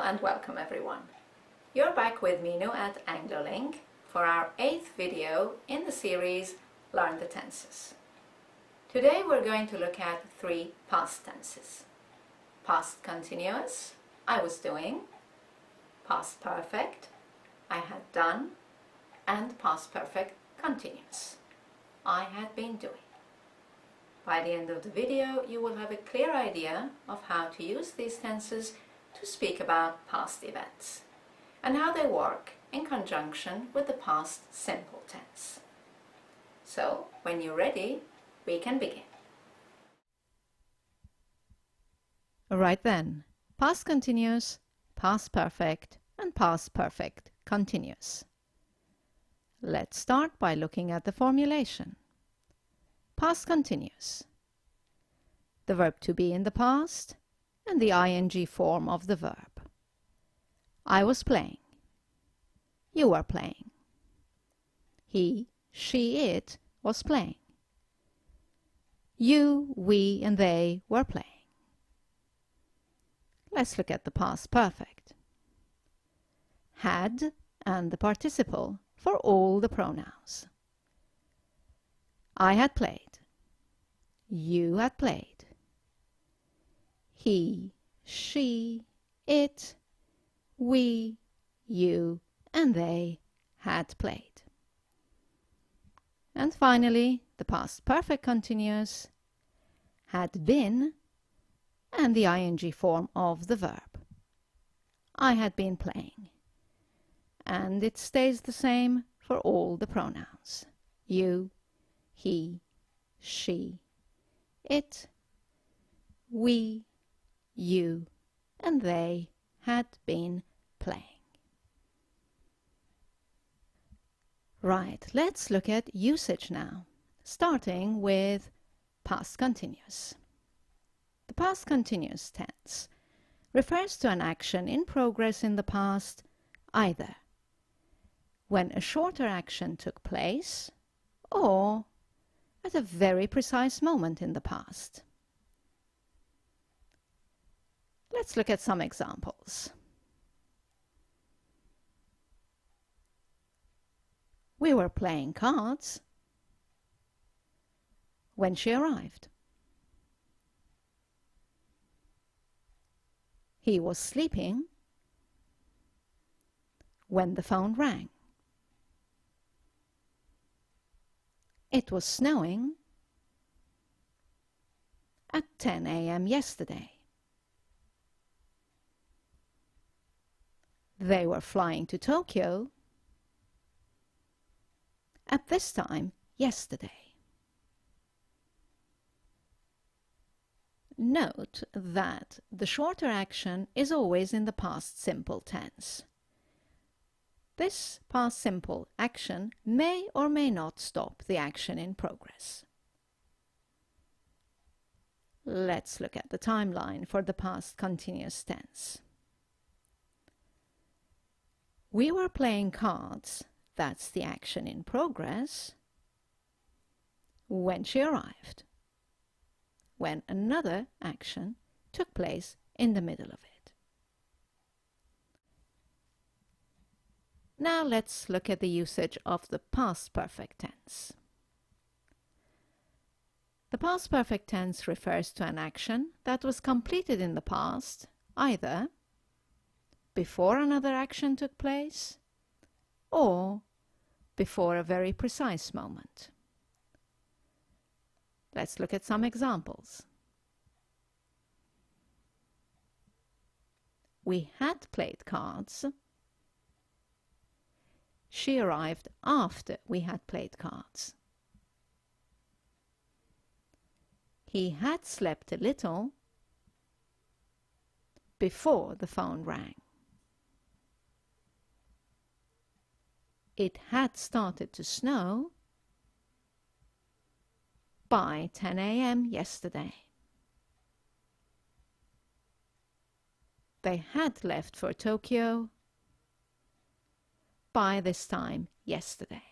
and welcome everyone. You're back with Mino at AngloLink for our 8th video in the series Learn the Tenses. Today we're going to look at 3 past tenses. Past continuous, I was doing, past perfect, I had done, and past perfect continuous, I had been doing. By the end of the video, you will have a clear idea of how to use these tenses to speak about past events and how they work in conjunction with the past simple tense. So, when you're ready, we can begin. Right then, past continuous, past perfect, and past perfect continuous. Let's start by looking at the formulation. Past continuous. The verb to be in the past and the ing form of the verb. I was playing. You were playing. He, she, it was playing. You, we, and they were playing. Let's look at the past perfect. Had and the participle for all the pronouns. I had played. You had played. He, she, it, we, you, and they had played. And finally, the past perfect continuous had been and the ing form of the verb. I had been playing. And it stays the same for all the pronouns. You, he, she, it, we, you, and they had been playing. Right, let's look at usage now, starting with past continuous. The past continuous tense refers to an action in progress in the past, either when a shorter action took place or at a very precise moment in the past. Let's look at some examples. We were playing cards when she arrived. He was sleeping when the phone rang. It was snowing at 10 a.m. yesterday. They were flying to Tokyo at this time yesterday. Note that the shorter action is always in the past simple tense. This past simple action may or may not stop the action in progress. Let's look at the timeline for the past continuous tense. We were playing cards, that's the action in progress, when she arrived, when another action took place in the middle of it. Now let's look at the usage of the past perfect tense. The past perfect tense refers to an action that was completed in the past, either before another action took place or before a very precise moment. Let's look at some examples. We had played cards. She arrived after we had played cards. He had slept a little before the phone rang. It had started to snow by 10 a.m. yesterday. They had left for Tokyo by this time yesterday.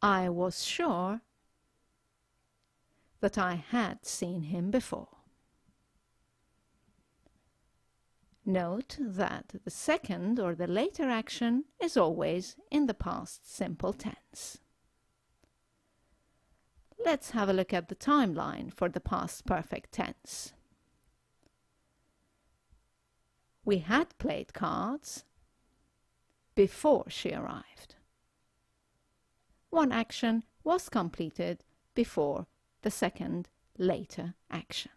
I was sure that I had seen him before. Note that the second or the later action is always in the past simple tense. Let's have a look at the timeline for the past perfect tense. We had played cards before she arrived. One action was completed before the second later action.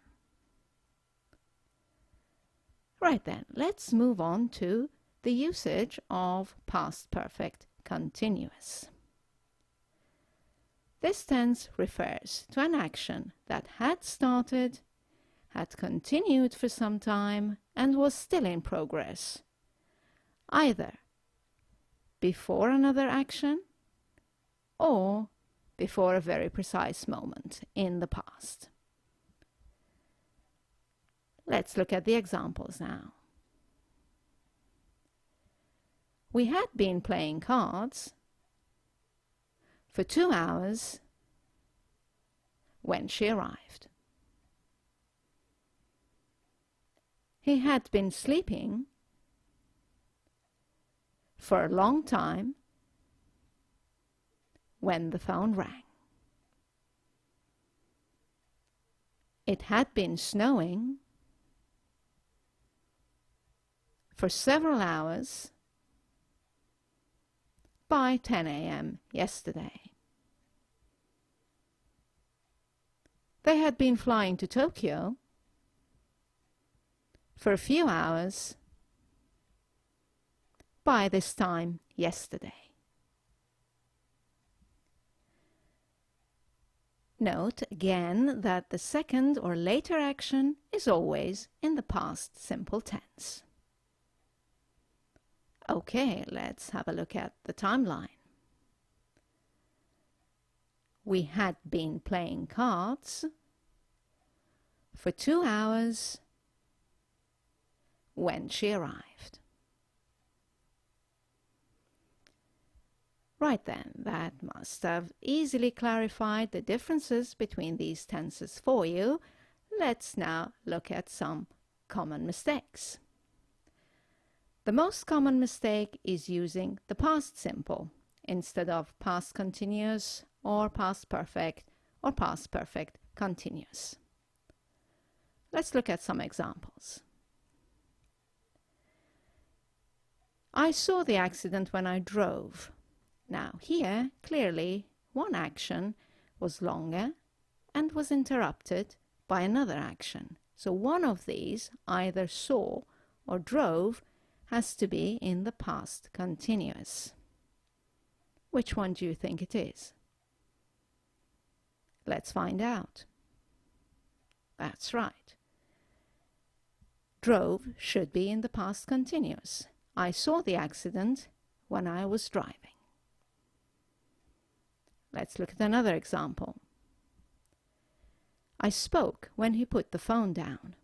Right then, let's move on to the usage of past perfect continuous. This tense refers to an action that had started, had continued for some time, and was still in progress, either before another action or before a very precise moment in the past. Let's look at the examples now. We had been playing cards for 2 hours when she arrived. He had been sleeping for a long time when the phone rang. It had been snowing for several hours by 10 a.m. yesterday. They had been flying to Tokyo for a few hours by this time yesterday. Note again that the second or later action is always in the past simple tense. Okay, let's have a look at the timeline. We had been playing cards for 2 hours when she arrived. Right then, that must have easily clarified the differences between these tenses for you. Let's now look at some common mistakes. The most common mistake is using the past simple instead of past continuous or past perfect or past perfect continuous. Let's look at some examples. I saw the accident when I drove. Now here, clearly, one action was longer and was interrupted by another action. So one of these, either saw or drove, has to be in the past continuous. Which one do you think it is? Let's find out. That's right. Drove should be in the past continuous. I saw the accident when I was driving. Let's look at another example. I spoke when he put the phone down.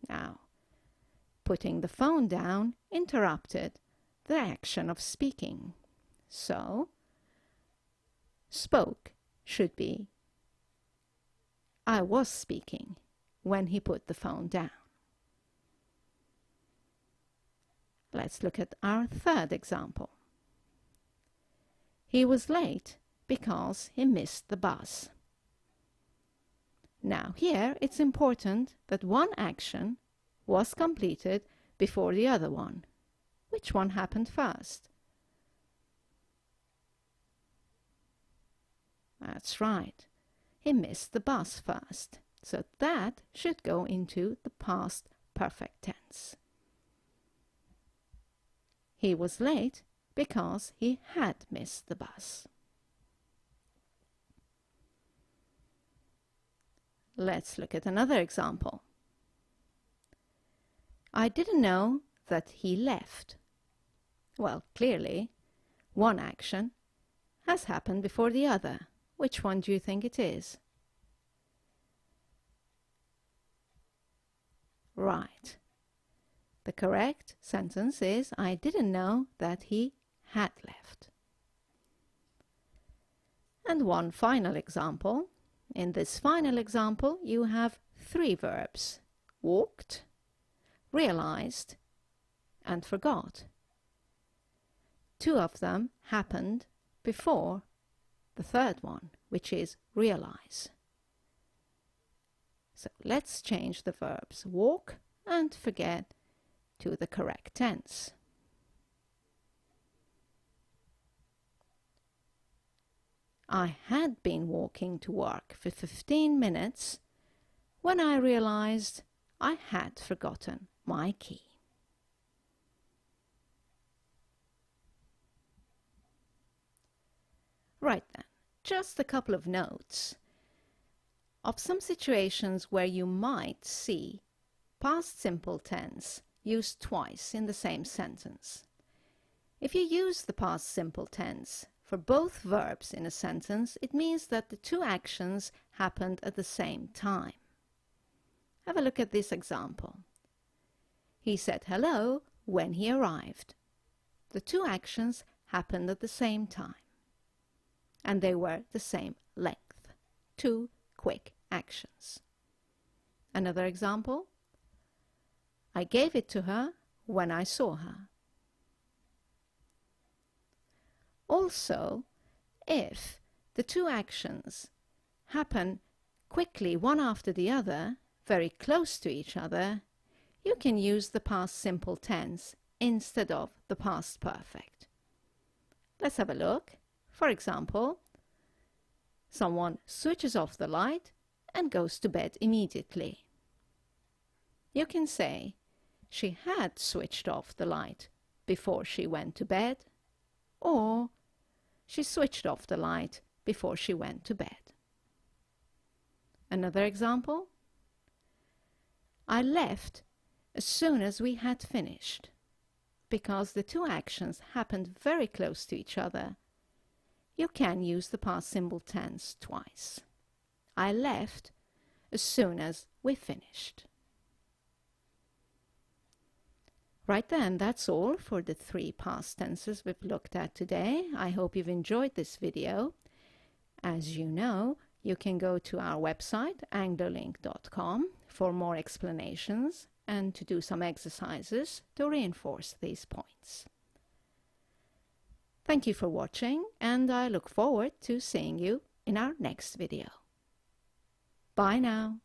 Now, putting the phone down interrupted the action of speaking. So, spoke should be I was speaking when he put the phone down. Let's look at our third example. He was late because he missed the bus. Now here it's important that one action was completed before the other one. Which one happened first? That's right. He missed the bus first. So that should go into the past perfect tense. He was late because he had missed the bus. Let's look at another example. I didn't know that he left. Well, clearly, one action has happened before the other. Which one do you think it is? Right. The correct sentence is, I didn't know that he had left. And one final example. In this final example, you have 3 verbs. Walked, realized and forgot. Two of them happened before the third one, which is realize. So let's change the verbs walk and forget to the correct tense. I had been walking to work for 15 minutes when I realized I had forgotten my key. Right then, just a couple of notes of some situations where you might see past simple tense used twice in the same sentence. If you use the past simple tense for both verbs in a sentence, it means that the two actions happened at the same time. Have a look at this example. He said hello when he arrived. The two actions happened at the same time, and they were the same length. Two quick actions. Another example. I gave it to her when I saw her. Also, if the two actions happen quickly one after the other, very close to each other, you can use the past simple tense instead of the past perfect. Let's have a look. For example, someone switches off the light and goes to bed immediately. You can say, she had switched off the light before she went to bed, or she switched off the light before she went to bed. Another example. I left as soon as we had finished. Because the two actions happened very close to each other, you can use the past simple tense twice. I left as soon as we finished. Right then, that's all for the 3 past tenses we've looked at today. I hope you've enjoyed this video. As you know, you can go to our website, anglolink.com, for more explanations and to do some exercises to reinforce these points. Thank you for watching, and I look forward to seeing you in our next video. Bye now.